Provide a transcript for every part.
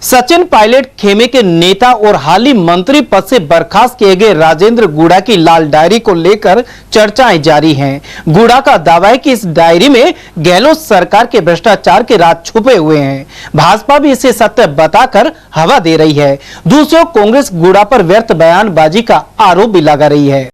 सचिन पायलट खेमे के नेता और हाल ही मंत्री पद से बर्खास्त किए गए राजेंद्र गुड़ा की लाल डायरी को लेकर चर्चाएं जारी हैं। गुड़ा का दावा है कि इस डायरी में गहलोत सरकार के भ्रष्टाचार के राज छुपे हुए हैं। भाजपा भी इसे सत्य बताकर हवा दे रही है। दूसरी ओर कांग्रेस गुड़ा पर व्यर्थ बयानबाजी का आरोप भी लगा रही है।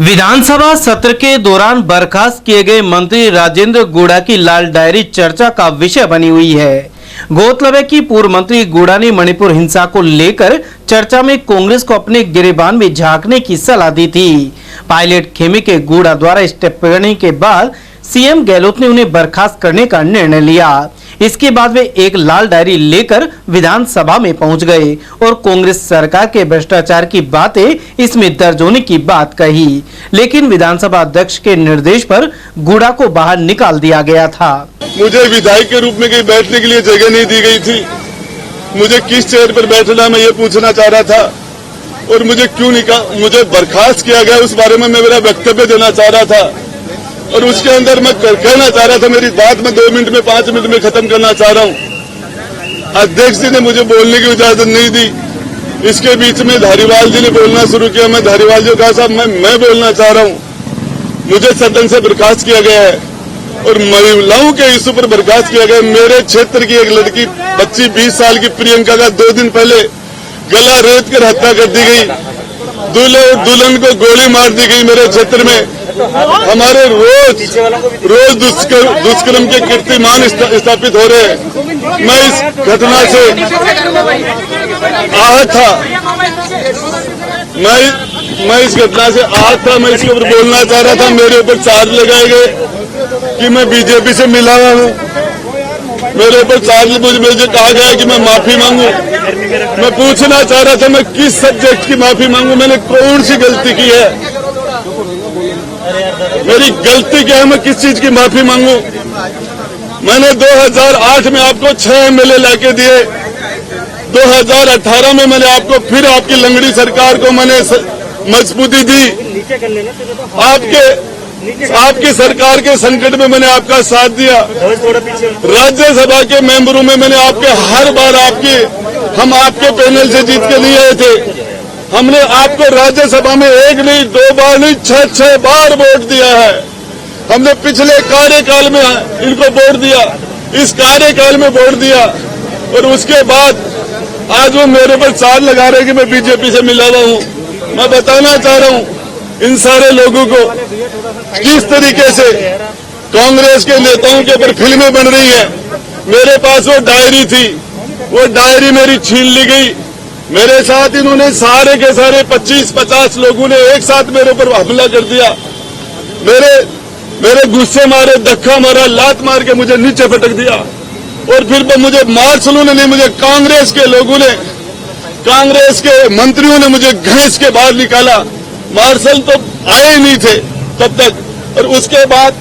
विधानसभा सत्र के दौरान बर्खास्त किए गए मंत्री राजेंद्र गुड़ा की लाल डायरी चर्चा का विषय बनी हुई है। गौरतलब है कि पूर्व मंत्री गुड़ा ने मणिपुर हिंसा को लेकर चर्चा में कांग्रेस को अपने गिरेबान में झांकने की सलाह दी थी। पायलट खेमे के गुड़ा द्वारा इस टिप्पणी के बाद सीएम गहलोत ने उन्हें बर्खास्त करने का निर्णय लिया। इसके बाद वे एक लाल डायरी लेकर विधानसभा में पहुंच गए और कांग्रेस सरकार के भ्रष्टाचार की बातें इसमें दर्ज होने की बात कही, लेकिन विधानसभा अध्यक्ष के निर्देश पर गुड़ा को बाहर निकाल दिया गया था। मुझे विधायक के रूप में कहीं बैठने के लिए जगह नहीं दी गई थी। मुझे किस चेयर पर बैठना मैं ये पूछना चाह रहा था और मुझे बर्खास्त किया गया उस बारे में मैं मेरा वक्तव्य देना चाह रहा था और उसके अंदर मैं कहना चाह रहा था। मेरी बात मैं 2 मिनट में 5 मिनट में खत्म करना चाह रहा हूं। अध्यक्ष जी ने मुझे बोलने की इजाजत नहीं दी। इसके बीच में धारीवाल जी ने बोलना शुरू किया। मैं धारीवाल जी को कहा साहब मैं बोलना चाह रहा हूं। मुझे सदन से बर्खास्त किया गया है और महिलाओं के इशू पर बर्खास्त किया गया। मेरे क्षेत्र की एक लड़की बच्ची 20 साल की प्रियंका का 2 दिन पहले गला रेत कर हत्या कर दी गई। दूल्हे और दुल्हन को गोली मार दी गई। मेरे क्षेत्र में हमारे रोज दुष्कर्म के कीर्तिमान स्थापित हो रहे हैं। मैं इस घटना से आहत था। मैं इस घटना से आहत था। मैं इसके ऊपर बोलना चाह रहा था। मेरे ऊपर चार्ज लगाए गए कि मैं बीजेपी से मिला हुआ हूँ। मेरे ऊपर चार्ज मुझे कहा गया कि मैं माफी मांगू। मैं पूछना चाह रहा था मैं किस सब्जेक्ट की माफी मांगू। मैंने कौन सी गलती की है? मेरी गलती क्या है? मैं किस चीज की माफी मांगू? मैंने 2008 में आपको 6 एमएलए लाके दिए। 2018 में मैंने आपको फिर आपकी लंगड़ी सरकार को मैंने मजबूती दी। आपकी सरकार के संकट में मैंने आपका साथ दिया। राज्यसभा के मेंबरों में मैंने आपके हर बार हम आपके पैनल से जीत के लिए आए थे। हमने आपको राज्यसभा में 1 नहीं 2 बार नहीं 6 बार वोट दिया है। हमने पिछले कार्यकाल में इनको वोट दिया, इस कार्यकाल में वोट दिया और उसके बाद आज वो मेरे पर चार्ज लगा रहे कि मैं बीजेपी से मिला हुआ हूँ। मैं बताना चाह रहा हूँ इन सारे लोगों को किस तरीके से कांग्रेस के नेताओं के ऊपर फिल्में बन रही है। मेरे पास वो डायरी थी, वो डायरी मेरी छीन ली गई। मेरे साथ इन्होंने सारे के सारे 25-50 लोगों ने एक साथ मेरे ऊपर हमला कर दिया। मेरे गुस्से मारे, धक्का मारा, लात मार के मुझे नीचे पटक दिया और फिर मुझे मार्शलों ने नहीं, मुझे कांग्रेस के लोगों ने, कांग्रेस के मंत्रियों ने मुझे घसीट के बाहर निकाला। मार्शल तो आए नहीं थे तब तक। और उसके बाद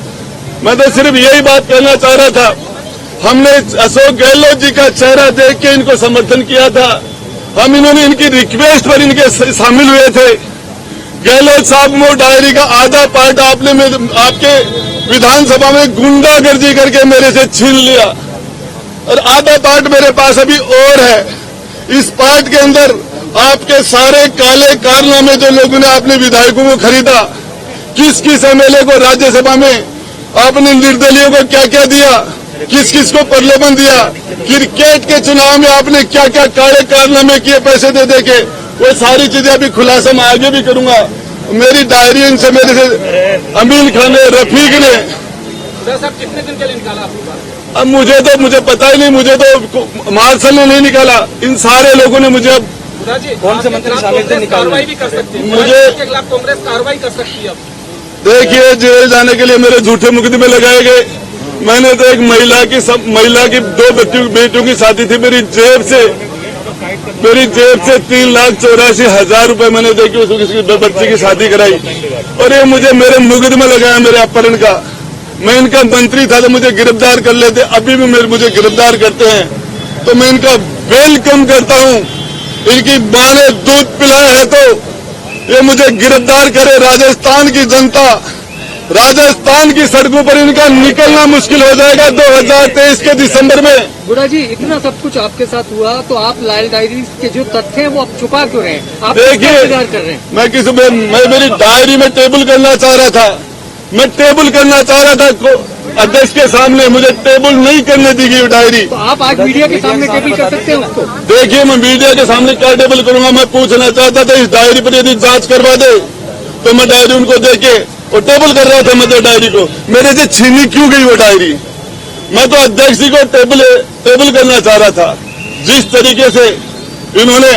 मैं तो सिर्फ यही बात कहना चाह रहा था, हमने अशोक गहलोत जी का चेहरा देख के इनको समर्थन किया था। इन्होंने इनकी रिक्वेस्ट पर इनके शामिल हुए थे। गहलोत साहब वो डायरी का आधा पार्ट आपने आपके विधानसभा में गुंडागर्दी करके मेरे से छीन लिया और आधा पार्ट मेरे पास अभी और है। इस पार्ट के अंदर आपके सारे काले कारनामे जो लोगों ने अपने विधायकों को खरीदा, किस एमएलए को राज्यसभा में आपने निर्दलीयों को क्या क्या दिया, किस को प्रलोभन दिया, क्रिकेट के चुनाव में आपने क्या क्या काले कारनामे किए पैसे दे के, वो सारी चीजें अभी खुलासा मैं आगे भी करूंगा। मेरी डायरी इनसे मेरे से अमीन खान ने, रफीक ने कितने दिन के लिए निकाला? अब मुझे पता ही नहीं। मुझे तो मार्शल ने नहीं निकाला, इन सारे लोगों ने मुझे। कौन से मंत्री शामिल थे? कार्रवाई भी कर सकती है मुझे के खिलाफ कांग्रेस कार्रवाई कर सकती है। अब देखिए, जेल जाने के लिए मेरे झूठे मुकदमे लगाए गए। मैंने तो एक महिला की 2 बेटियों की शादी थी। मेरी जेब से 3,84,000 रुपए मैंने देके उसकी बच्ची की शादी कराई और ये मुझे मेरे मुकदमा लगाया मेरे अपहरण का। मैं इनका मंत्री था तो मुझे गिरफ्तार कर लेते, अभी भी मुझे गिरफ्तार करते हैं तो मैं इनका वेलकम करता हूं। इनकी मां ने दूध पिलाया है तो ये मुझे गिरफ्तार करे। राजस्थान की जनता राजस्थान की सड़कों पर इनका निकलना मुश्किल हो जाएगा 2023 के दिसंबर में। गुड़ा जी, इतना सब कुछ आपके साथ हुआ तो आप लाल डायरी के जो तथ्य हैं वो आप छुपा क्यों रहे हैं? आप देखिए, इंतजार कर रहे हैं? मैं मेरी डायरी में टेबल करना चाह रहा था, मैं टेबल करना चाह रहा था अध्यक्ष के सामने, मुझे टेबल नहीं करने दी गई डायरी। तो आप आज मीडिया के सामने टेबल कर सकते हैं उसको? देखिए, मैं मीडिया के सामने क्या टेबल करूंगा, मैं पूछना चाहता था इस डायरी पर यदि जांच करवा दे तो मैं डायरी उनको देके और टेबल कर रहा था, मतलब डायरी को मेरे से छीनी क्यों गई वो डायरी? मैं तो अध्यक्ष जी को टेबल करना चाह रहा था। जिस तरीके से इन्होंने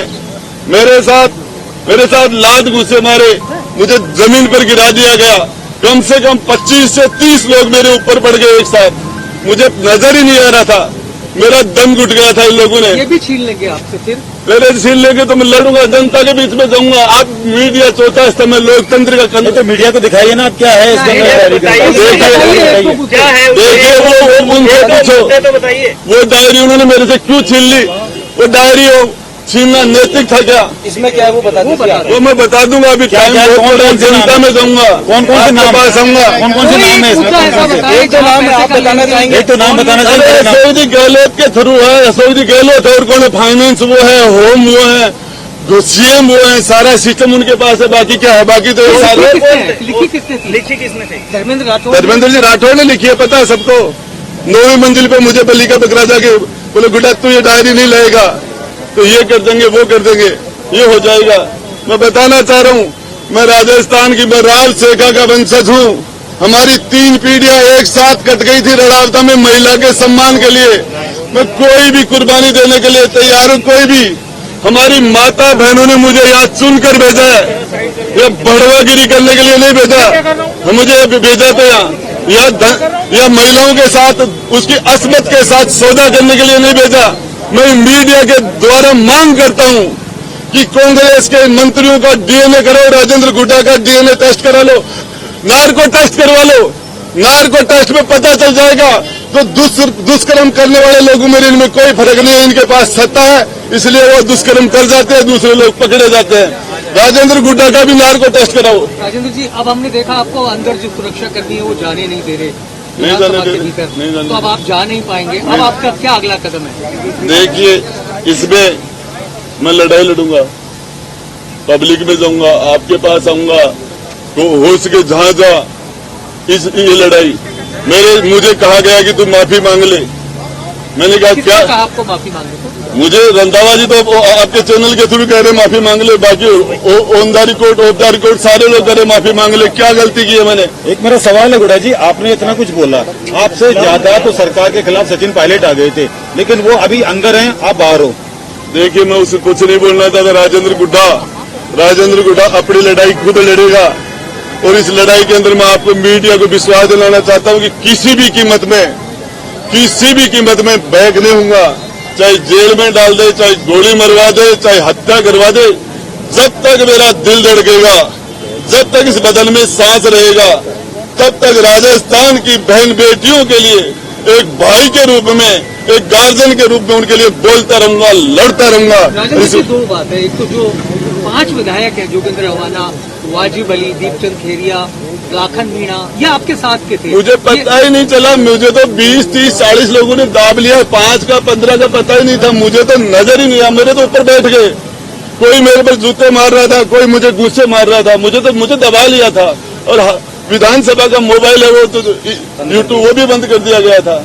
मेरे साथ लात घुसे मारे, मुझे जमीन पर गिरा दिया गया, कम से कम 25 से 30 लोग मेरे ऊपर पड़ गए एक साथ, मुझे नजर ही नहीं आ रहा था, मेरा दम घुट गया था इन लोगों ने। ये भी छीन लेंगे आपसे फिर? मेरे छीन लेंगे तो मैं लड़ूंगा, जनता के बीच में जाऊंगा। आप मीडिया चौथा स्तंभ में लोकतंत्र का तो मीडिया को दिखाइए ना, क्या है इसके अंदर? क्या है? देखिए, वो उनसे पूछो, तो बताइए। वो डायरी उन्होंने मेरे से क्यों छीन ली? वो डायरी छीनना नैतिक था क्या? इसमें क्या है वो बता दीजिए। वो मैं बता दूंगा, अभी टाइम जनता में जाऊंगा, कौन कौन से नाम पास आऊंगा। कौन कौन से नाम है इसमें? एक तो नाम आप बताना चाहेंगे? एक तो नाम बताना चाहिए। अशोक जी गहलोत के थ्रू है, अशोक जी गहलोत है, और कौन है? फाइनेंस वो है, होम वो है, सीएम वो है, सारा सिस्टम उनके पास है। बाकी क्या है? बाकी तो ये सारे लिखी किसने थी? धर्मेंद्र जी राठौड़ ने लिखी है, पता है सबको। 9वीं मंजिल पे मुझे बली का बकरा जाके बोले गुड्डा तू ये डायरी नहीं लाएगा तो ये कर देंगे, वो कर देंगे, ये हो जाएगा। मैं बताना चाह रहा हूँ, मैं राजस्थान की बहराल शेखा का वंशज हूँ। हमारी 3 पीढ़ियां एक साथ कट गई थी रड़ावता में महिला के सम्मान के लिए। मैं कोई भी कुर्बानी देने के लिए तैयार हूँ, कोई भी। हमारी माता बहनों ने मुझे यहाँ चुनकर भेजा है, ये बढ़वागिरी करने के लिए नहीं भेजा, मुझे भेजा तो यहाँ महिलाओं के साथ उसकी अस्मत के साथ सौदा करने के लिए नहीं भेजा। मैं मीडिया के द्वारा मांग करता हूं कि कांग्रेस के मंत्रियों का डीएनए करो, राजेंद्र गुड्डा का डीएनए टेस्ट करा लो, नार्को टेस्ट करवा लो। नार्को टेस्ट में पता चल जाएगा तो दुष्कर्म करने वाले लोगों में इनमें कोई फर्क नहीं है, इनके पास सत्ता है इसलिए वो दुष्कर्म कर जाते हैं, दूसरे लोग पकड़े जाते हैं। राजेंद्र गुड्डा का भी नार्को टेस्ट कराओ। राजेंद्र जी, अब हमने देखा आपको अंदर जो सुरक्षा करनी है वो जाने नहीं दे रहे, नहीं जाने दे रहे, तो अब आप जा नहीं पाएंगे। अब आपका क्या अगला कदम है? देखिए, इसमें मैं लड़ाई लड़ूंगा, पब्लिक में जाऊंगा, आपके पास आऊंगा, तो हो सके जहां जा ये लड़ाई। मुझे कहा गया कि तुम माफी मांग ले, मैंने कहा क्या? कहा आपको माफी मांगे? मुझे रंधावा जी तो आपके चैनल के थ्रू कह रहे माफी मांग ले, बाकी on the record of the record सारे लोग कह रहे माफी मांग ले। क्या गलती की है मैंने? एक मेरा सवाल है गुड्डा जी, आपने इतना कुछ बोला, आपसे ज्यादा तो सरकार के खिलाफ सचिन पायलट आ गए थे, लेकिन वो अभी अंदर हैं, आप बाहर हो। देखिए, मैं उसे कुछ नहीं बोलना था। राजेंद्र गुड्डा अपनी लड़ाई खुद लड़ेगा, और इस लड़ाई के अंदर मैं आपको मीडिया को विश्वास दिलाना चाहता हूं कि किसी भी कीमत में बैक नहीं हूंगा, चाहे जेल में डाल दे, चाहे गोली मरवा दे, चाहे हत्या करवा दे। जब तक मेरा दिल धड़केगा, जब तक इस बदन में सांस रहेगा, तब तक राजस्थान की बहन बेटियों के लिए एक भाई के रूप में, एक गार्जियन के रूप में उनके लिए बोलता रहूंगा, लड़ता रहूंगा। दो बात है, एक तो जो 5 विधायक है, जोगेंद्र रवाना, वाजिब अली, दीपचंद खेरिया, लाखन मीणा, ये आपके साथ के थे? मुझे पता ही नहीं चला, मुझे तो 20, 30, 40 लोगों ने दाब लिया, 5 का 15 का पता ही नहीं था, मुझे तो नजर ही नहीं आया। मेरे तो ऊपर बैठ गए, कोई मेरे पर जूते मार रहा था, कोई मुझे गुस्से मार रहा था, मुझे दबा लिया था। और विधानसभा का मोबाइल है वो तो यूट्यूब वो भी बंद कर दिया गया था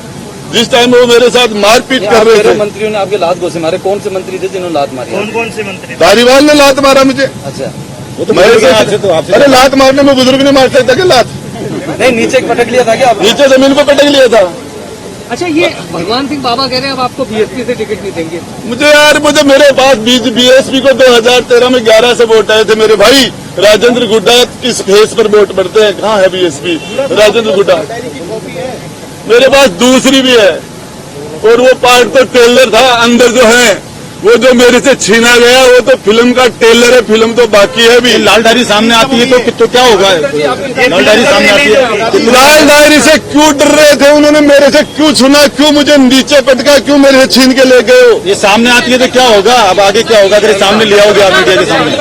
जिस टाइम वो मेरे साथ मारपीट कर रहे थे। मंत्रियों ने आपके लात घोसे मारे, कौन से मंत्री थे जिन्होंने लात मारी? कौन से मंत्री? धारीवाल ने लात मारा मुझे। अच्छा, वो तो अरे लात मारने में बुजुर्ग नहीं मार सकता क्या लात? नहीं, नीचे पटक लिया था क्या आप? नीचे जमीन को पटक लिया था। अच्छा, ये भगवान सिंह बाबा कह रहे हैं अब आपको बीएसपी से टिकट नहीं देंगे? मुझे मेरे पास बीएसपी को 2013 में 11 से वोट आए थे मेरे भाई। राजेंद्र गुड्डा किस फेस पर वोट पड़ते हैं? कहाँ है बीएसपी? राजेंद्र गुड्डा मेरे पास दूसरी भी है, और वो पार्ट तो टेलर था, अंदर जो है वो जो मेरे से छीना गया वो तो फिल्म का टेलर है, फिल्म तो बाकी है भी। लाल डायरी सामने आती है तो क्या होगा? लाल डायरी सामने आती है, लाल डायरी से क्यों डर रहे थे? उन्होंने मेरे से क्यों छुना? क्यों मुझे नीचे पटका? क्यों मेरे से छीन के ले गए हो? ये सामने आती है तो क्या होगा? अब आगे क्या होगा अगर सामने लिया होगा मीडिया के सामने?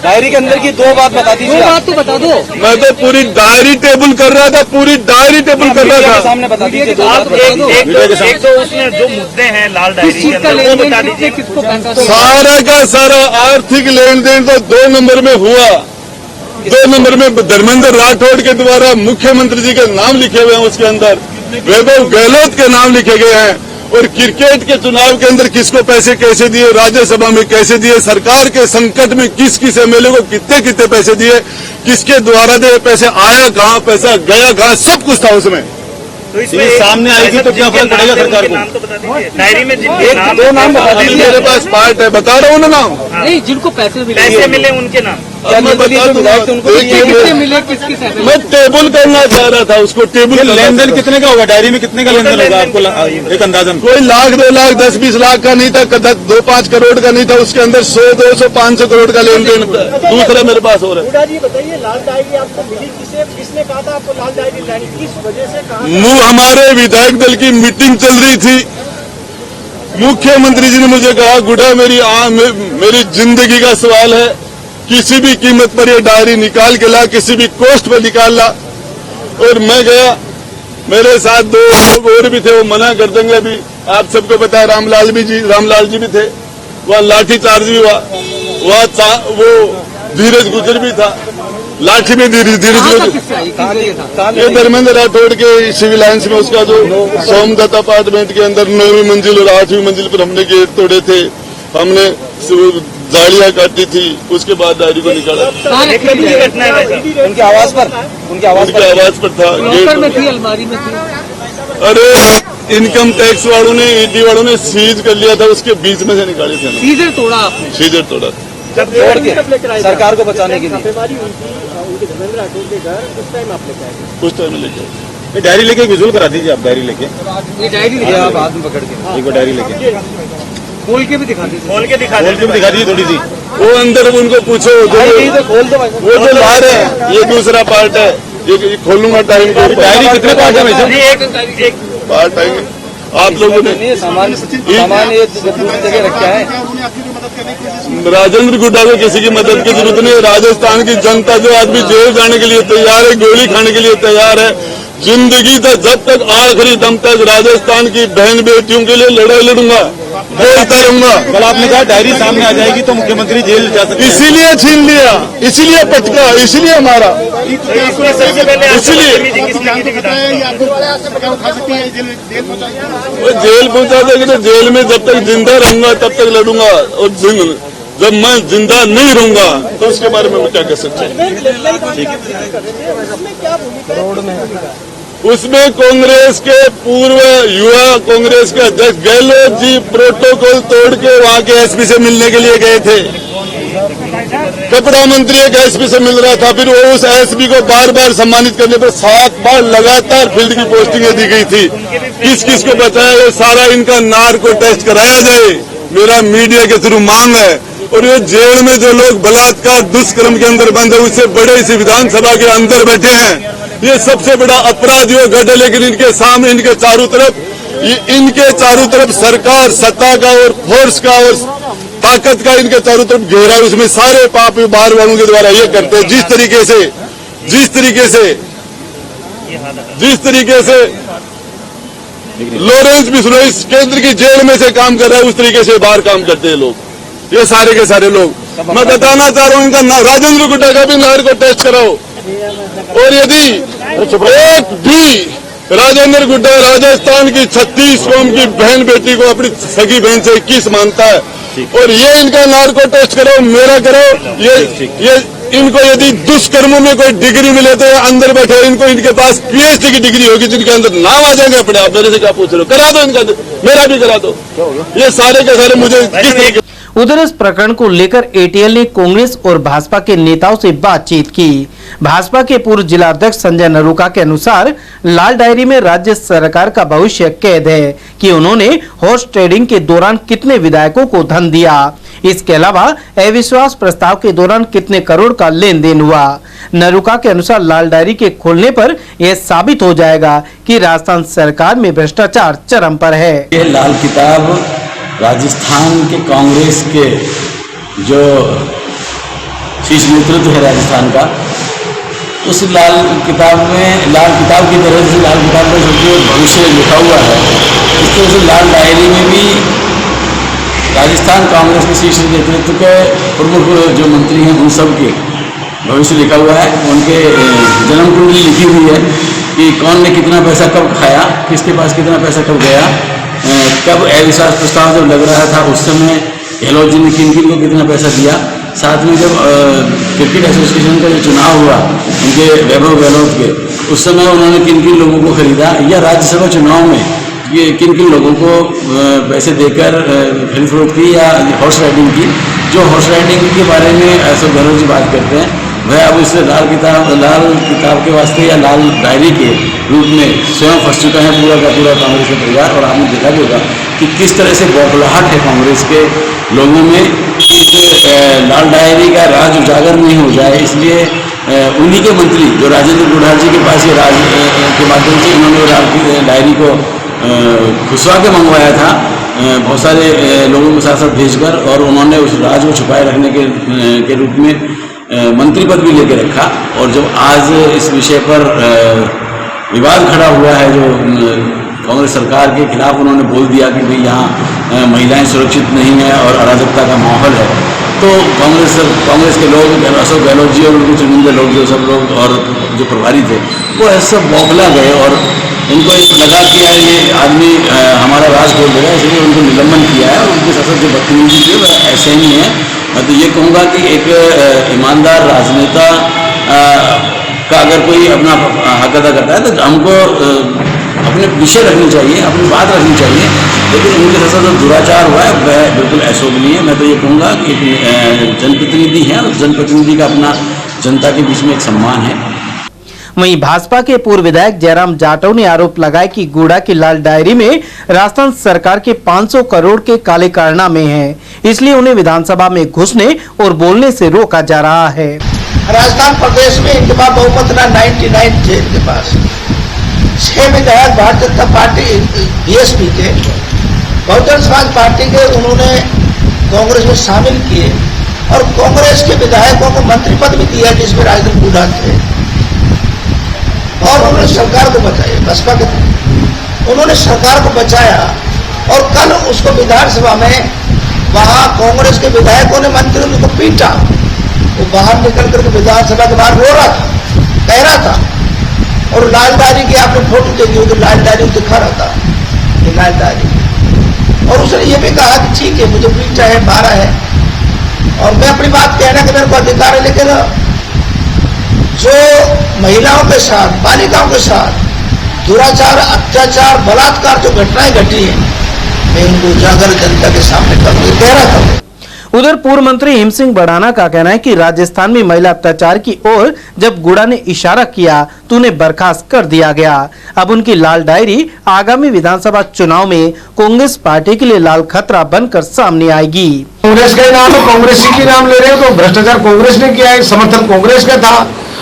डायरी के अंदर की 2 बात बता दो दीजिए आप। बात तो बता दो। मैं तो पूरी डायरी टेबल कर रहा था, पूरी डायरी टेबल कर मीडिया रहा के था। सामने बता दीजिए, 2 आप बात बता दो। एक तो उसमें जो मुद्दे हैं लाल डायरी के अंदर वो बता दीजिए, किसको पैसा सारा का सारा आर्थिक लेन देन तो 2 नंबर में हुआ। 2 नंबर में धर्मेंद्र राठौड़ के द्वारा मुख्यमंत्री जी के नाम लिखे हुए हैं, उसके अंदर वैभव गहलोत के नाम लिखे गए हैं। और क्रिकेट के चुनाव के अंदर किसको पैसे कैसे दिए, राज्यसभा में कैसे दिए, सरकार के संकट में किस किस एमएलए को कितने कितने पैसे दिए, किसके द्वारा दिए पैसे, आया कहाँ, पैसा गया कहाँ, सब कुछ था उसमें। तो इसमें सामने आएगी तो क्या फर्क पड़ेगा सरकार को? डायरी में 1-2 नाम बता अभी दीजिए। मेरे पास पार्ट है, बता रहा हूँ ना नाम। नहीं, जिनको पैसे मिले उनके नाम क्या मैं निर्दलीय बता जो दूंगा। विधायक थे उनको देखिए, कितने मिले, किस मैं टेबल करना चाह रहा था, उसको टेबल ये करना लेन देन था। कितने का होगा? डायरी में कितने का लेन देन होगा आपको एक अंदाजन? कोई लाख 2 लाख 10-20 लाख का नहीं था, 2-5 करोड़ का नहीं था, उसके अंदर 100-200-500 करोड़ का लेन देन दूसरा मेरे पास हो रहा है। गुड़ा जी बताइए, लाल डायरी आपको मिली किसने कहा था आपको लाल डायरी लानी, किस वजह से कहा? मुंह हमारे विधायक दल की मीटिंग चल रही थी, मुख्यमंत्री जी ने मुझे कहा, गुड़ा मेरी जिंदगी का सवाल है, किसी भी कीमत पर ये डायरी निकाल के ला, किसी भी कॉस्ट पर निकाल ला। और मैं गया, मेरे साथ 2 लोग और भी थे, वो मना कर देंगे। अभी आप सबको पता है, रामलाल जी भी थे, वहाँ लाठी चार्ज भी हुआ, वहाँ वो धीरज गुजर भी था, लाठी में धीरज गुजर। ये धर्मेंद्र राठौड़ के सिविल लाइन्स में उसका जो सोमदत्त अपार्टमेंट के अंदर 9वीं मंजिल और 8वीं मंजिल पर हमने गेट तोड़े थे, हमने जालियां काटी थी, उसके बाद डायरी को निकाला। उनकी आवाज पर आवाज पर था, लॉकर में गेट थी, अलमारी में थी। अरे इनकम टैक्स वालों ने, ईडी वालों ने सीज कर लिया था, उसके बीच में से निकाले थे, सीजर तोड़ा आपने। सीजर तोड़ा। छोड़ के सरकार को बचाने के लिए छापेमारी हुई थी उनके धर्मेंद्र राठौड़ के घर, उस टाइम आप लेकर आए थे। कुछ टाइम लेके ये डायरी लेके विजुअल करा दीजिए आप, डायरी लेके ये डायरी ये आप हाथ में पकड़ के एक बार डायरी लेके खोल के भी दिखा दीजिए। खोल के दिखा खोल के भी दिखा दीजिए थोड़ी सी। वो अंदर उनको पूछो, खोल दो भाई। वो जो बाहर है, ये दूसरा पार्ट है, ये खोलूंगा टाइम को। डायरी कितने पार्ट है वैसे? एक पार्ट आएंगे आप लोगों ने। नहीं, सामान ये दूसरी जगह रखा है। राजेंद्र गुड्डा को किसी की मदद की जरूरत नहीं है। राजस्थान की जनता जो आदमी जेल जाने के लिए तैयार है, गोली खाने के लिए तैयार है, जिंदगी तक जब तक आखिरी दम तक राजस्थान की बहन बेटियों के लिए लड़ाई लड़ूंगा, बोलता रहूंगा। कल आपने कहा डायरी सामने आ जाएगी तो मुख्यमंत्री जेल जा सकते हैं। इसीलिए छीन लिया, इसीलिए पटका, इसीलिए मारा, सबसे पहले इसलिए वो जेल पहुंचा देंगे तो जेल में जब तक जिंदा रहूंगा तब तक लड़ूंगा, और जब मैं जिंदा नहीं रहूंगा तो उसके बारे में मैं क्या कह सकता हूँ। उसमें कांग्रेस के पूर्व युवा कांग्रेस के अध्यक्ष गहलोत जी प्रोटोकॉल तोड़ के वहां के एसपी से मिलने के लिए गए थे। कपड़ा मंत्री एक एसपी से मिल रहा था, फिर वो उस एसपी को बार बार सम्मानित करने पर 7 बार लगातार फील्ड की पोस्टिंगें दी गई थी। किस किस को बताया गया, सारा इनका नार्को टेस्ट कराया जाए, मेरा मीडिया के थ्रू मांग है। और ये जेल में जो लोग बलात्कार दुष्कर्म के अंदर बंद है, उससे बड़े इस विधानसभा के अंदर बैठे हैं, ये सबसे बड़ा अपराधियों गढ़ है। लेकिन इनके सामने, इनके चारों तरफ सरकार, सत्ता का और फोर्स का और ताकत का इनके चारों तरफ घेरा, उसमें सारे पाप बाहर वालों के द्वारा ये करते हैं। जिस तरीके से लॉरेंस बिश्नोई इस केंद्र की जेल में से काम कर रहा है, उस तरीके से बाहर काम करते हैं लोग, ये सारे के सारे लोग। मैं बताना चाह रहा हूँ, इनका राजेंद्र गुड्डा का भी नार्को टेस्ट कराओ। और यदि एक भी राजेंद्र गुड्डा राजस्थान की 36 कौम की बहन बेटी को अपनी सगी बहन से 21 मानता है, और ये इनका नार्को टेस्ट करो, मेरा करो, ये इनको यदि दुष्कर्मों में कोई डिग्री मिले तो अंदर बैठे, इनको इनके पास पीएचडी की डिग्री होगी जिनके अंदर नाम आ जाएंगे अपने आप। मेरे से क्या पूछ रहे हो, करा दो इनका, मेरा भी करा दो। ये सारे के सारे मुझे किस तरीके। उधर इस प्रकरण को लेकर एटीएल ने कांग्रेस और भाजपा के नेताओं से बातचीत की। भाजपा के पूर्व जिलाध्यक्ष संजय नरूका के अनुसार लाल डायरी में राज्य सरकार का भविष्य कैद है कि उन्होंने हॉर्स ट्रेडिंग के दौरान कितने विधायकों को धन दिया। इसके अलावा अविश्वास प्रस्ताव के दौरान कितने करोड़ का लेन देन हुआ। नरूका के अनुसार लाल डायरी के खोलने पर यह साबित हो जाएगा कि राजस्थान सरकार में भ्रष्टाचार चरम पर है। ये लाल किताब राजस्थान के कांग्रेस के जो शीर्ष नेतृत्व है राजस्थान का, उस लाल किताब की तरह से लाल किताब में जो भविष्य लिखा हुआ है, इस तरह से लाल डायरी में भी राजस्थान कांग्रेस के शीर्ष नेतृत्व के प्रमुख जो मंत्री हैं उन सब के भविष्य लिखा हुआ है। उनके जन्म कुंडली लिखी हुई है कि कौन ने कितना पैसा कब खाया, किसके पास कितना पैसा कब गया, कब अविश्वास प्रस्ताव जब लग रहा था उस समय गहलोत जी ने किन किन को कितना पैसा दिया। साथ में जब क्रिकेट एसोसिएशन का जो चुनाव हुआ उनके वैभव गहलोत के, उस समय उन्होंने किन किन लोगों को खरीदा, या राज्यसभा चुनाव में ये किन किन लोगों को पैसे देकर खरीद फरोख्त की या हॉर्स राइडिंग की। जो हॉर्स राइडिंग के बारे में ऐसा गहलोत जी बात करते हैं, वह अब इस लाल किताब के वास्ते या लाल डायरी के रूप में स्वयं फंस चुका है पूरा का पूरा कांग्रेस का परिवार। और आपने देखा भी होगा कि किस तरह से बौखलाहट है कांग्रेस के लोगों में कि इस लाल डायरी का राज उजागर नहीं हो जाए, इसलिए उन्हीं के मंत्री जो राजेंद्र गुढ़ार जी के पास ये राज के माध्यम से उन्होंने लाल डायरी को खुशवा के मंगवाया था, बहुत सारे लोगों के साथ साथ भेजकर, और उन्होंने उस राज को छुपाए रखने के रूप में मंत्री पद भी लेके रखा। और जब आज इस विषय पर विवाद खड़ा हुआ है, जो कांग्रेस सरकार के खिलाफ उन्होंने बोल दिया कि भाई यहाँ महिलाएं सुरक्षित नहीं है और अराजकता का माहौल है, तो कांग्रेस के लोग, अशोक गहलोत जी और उनके चुनिंदे लोग जो सब लोग और जो प्रभारी थे वो ऐसा बौखला गए और उनको लगा कि यार ये आदमी हमारा राज खोल देगा, इसलिए उनको निलंबन किया है। और उनके साथ जो बदतमीजी थी वह ऐसे ही है। मैं तो ये कहूँगा कि एक ईमानदार राजनेता का अगर कोई अपना हक अदा करता है तो हमको अपने विषय रखनी चाहिए, अपनी बात रखनी चाहिए, लेकिन उनके साथ जो दुराचार हुआ है वह बिल्कुल अशोभनीय है। मैं तो ये कहूँगा कि जनप्रतिनिधि हैं और जनप्रतिनिधि का अपना जनता के बीच में एक सम्मान है। वहीं भाजपा के पूर्व विधायक जयराम जाटव ने आरोप लगाया कि गूड़ा की लाल डायरी में राजस्थान सरकार के 500 करोड़ के काले कारनामे हैं, इसलिए उन्हें विधानसभा में घुसने और बोलने से रोका जा रहा है। राजस्थान प्रदेश में इनके पास बहुमत ना 99 थे, इनके पास 6 विधायक भारतीय जनता पार्टी बीएसपी के, बहुजन समाज पार्टी के उन्होंने कांग्रेस में शामिल किए और कांग्रेस के विधायकों को मंत्री पद भी दिया जिसमें राजेंद्र गुढ़ा थे, और उन्होंने सरकार को बचाया। बसपा के उन्होंने सरकार को बचाया और कल उसको विधानसभा में वहां कांग्रेस के विधायकों ने मंत्रियों को पीटा, वो बाहर निकल करके विधानसभा के बाहर रो रहा था, कह रहा था, और लाल डायरी की आपने फोटो देखी होगी, लाल डायरी दिखा रहा था, ये लाल डायरी। और उसने ये भी कहा कि ठीक है मुझे पीटा है, मारा है और मैं अपनी बात कहने का मेरे को अधिकार है, लेकिन जो महिलाओं के साथ, बालिकाओं के साथ दुराचार, अत्याचार, बलात्कार जो घटनाएं घटी हैं, मैं उनको उजागर जनता के सामने करूंगा, कह रहा था। उधर पूर्व मंत्री हिम सिंह बढ़ाना का कहना है कि राजस्थान में महिला अत्याचार की ओर जब गुड़ा ने इशारा किया तो उन्हें बर्खास्त कर दिया गया। अब उनकी लाल डायरी आगामी विधानसभा चुनाव में कांग्रेस पार्टी के लिए लाल खतरा बनकर सामने आएगी। कांग्रेस का नाम है, कांग्रेस की नाम ले रहे हो तो भ्रष्टाचार कांग्रेस ने किया है, समर्थन कांग्रेस का था।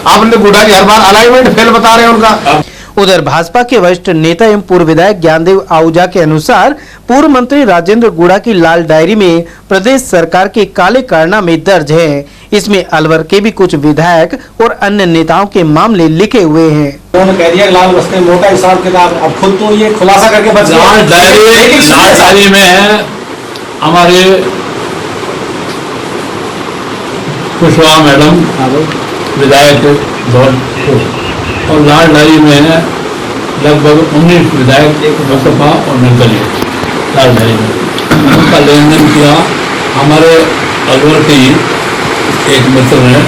आपने गुड़ा की हर बार अलाइनमेंट फेल बता रहे हैं उनका। उधर भाजपा के वरिष्ठ नेता एवं पूर्व विधायक ज्ञानदेव आहूजा के अनुसार पूर्व मंत्री राजेंद्र गुड़ा की लाल डायरी में प्रदेश सरकार के काले कारनामे दर्ज हैं। इसमें अलवर के भी कुछ विधायक और अन्य नेताओं के मामले लिखे हुए हैं। उन्होंने कह दिया लाल बस्ते मोटा हिसाब किताब, अब खुद तो ये खुलासा करके बच लाल डायरी में है हमारे कुशवाहा मैडम विधायक और लाल डायरी में है लगभग 19 विधायक, एक बसपा और निर्दलीय लाल डायरी में उनका लेन देन किया। हमारे अलवर के ही एक मित्र है,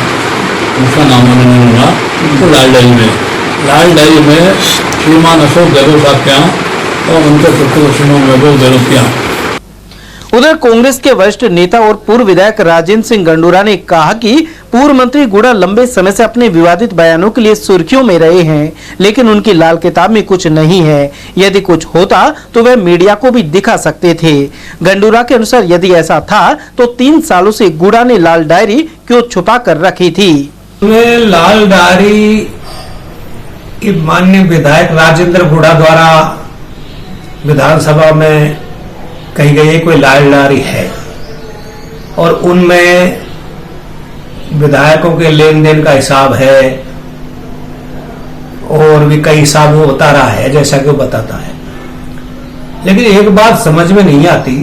उसका नाम मैंने नहीं लूँगा, उनको लाल डायरी में श्रीमान अशोक गहलोत साहब के यहाँ और उनके पुत्र श्रीमान वैभव गहलोत के यहाँ। उधर कांग्रेस के वरिष्ठ नेता और पूर्व विधायक राजेंद्र सिंह गंडूरा ने कहा कि पूर्व मंत्री गुड़ा लंबे समय से अपने विवादित बयानों के लिए सुर्खियों में रहे हैं, लेकिन उनकी लाल किताब में कुछ नहीं है। यदि कुछ होता तो वह मीडिया को भी दिखा सकते थे। गंडूरा के अनुसार यदि ऐसा था तो 3 सालों से गुड़ा ने लाल डायरी क्यों छुपा कर रखी थी। लाल डायरी माननीय विधायक राजेंद्र गुड़ा द्वारा विधानसभा में कही गई कोई लाल डायरी है और उनमें विधायकों के लेन देन का हिसाब है और भी कई हिसाब वो बता रहा है जैसा कि वो बताता है। लेकिन एक बात समझ में नहीं आती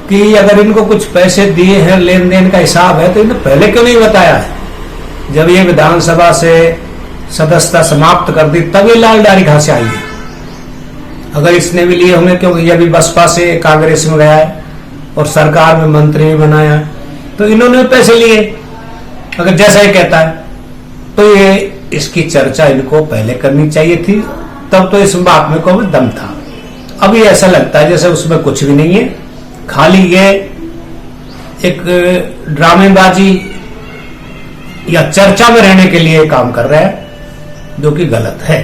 कि अगर इनको कुछ पैसे दिए हैं, लेन देन का हिसाब है, तो इन्हें पहले क्यों नहीं बताया है? जब ये विधानसभा से सदस्यता समाप्त कर दी तब ये लाल डायरी कहां से आई है? अगर इसने भी लिए होंगे, क्योंकि ये भी बसपा से कांग्रेस में गया है और सरकार में मंत्री भी बनाया है, तो इन्होंने पैसे लिए अगर जैसा ही कहता है, तो ये इसकी चर्चा इनको पहले करनी चाहिए थी, तब तो इस बात में कोई दम था। अभी ऐसा लगता है जैसे उसमें कुछ भी नहीं है, खाली ये एक ड्रामेबाजी या चर्चा में रहने के लिए काम कर रहा है, जो कि गलत है,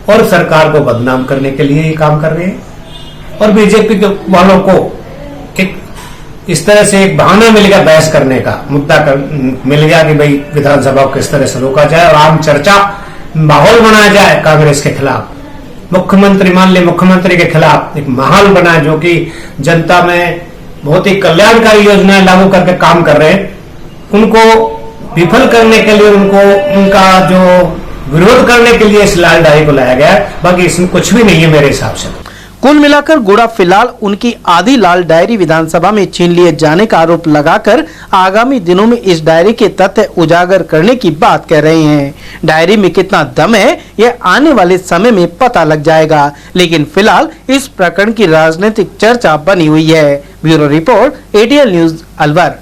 और सरकार को बदनाम करने के लिए ये काम कर रहे हैं। और बीजेपी के वालों को एक इस तरह से एक बहाना मिल गया बहस करने का, मुद्दा मिल गया कि भाई विधानसभा को किस तरह से रोका जाए और आम चर्चा माहौल बनाया जाए कांग्रेस के खिलाफ। मुख्यमंत्री, मान ले मुख्यमंत्री के खिलाफ एक माहौल बना, जो कि जनता में बहुत ही कल्याणकारी योजनाएं लागू करके काम कर रहे हैं, उनको विफल करने के लिए, उनका जो विरोध करने के लिए इस लाल डायरी को लाया गया है। बाकी इसमें कुछ भी नहीं है मेरे हिसाब से। कुल मिलाकर गुड़ा फिलहाल उनकी आधी लाल डायरी विधानसभा में छीन लिए जाने का आरोप लगाकर आगामी दिनों में इस डायरी के तथ्य उजागर करने की बात कह रहे हैं। डायरी में कितना दम है यह आने वाले समय में पता लग जाएगा, लेकिन फिलहाल इस प्रकरण की राजनीतिक चर्चा बनी हुई है। Bureau report, ATL news, Alwar.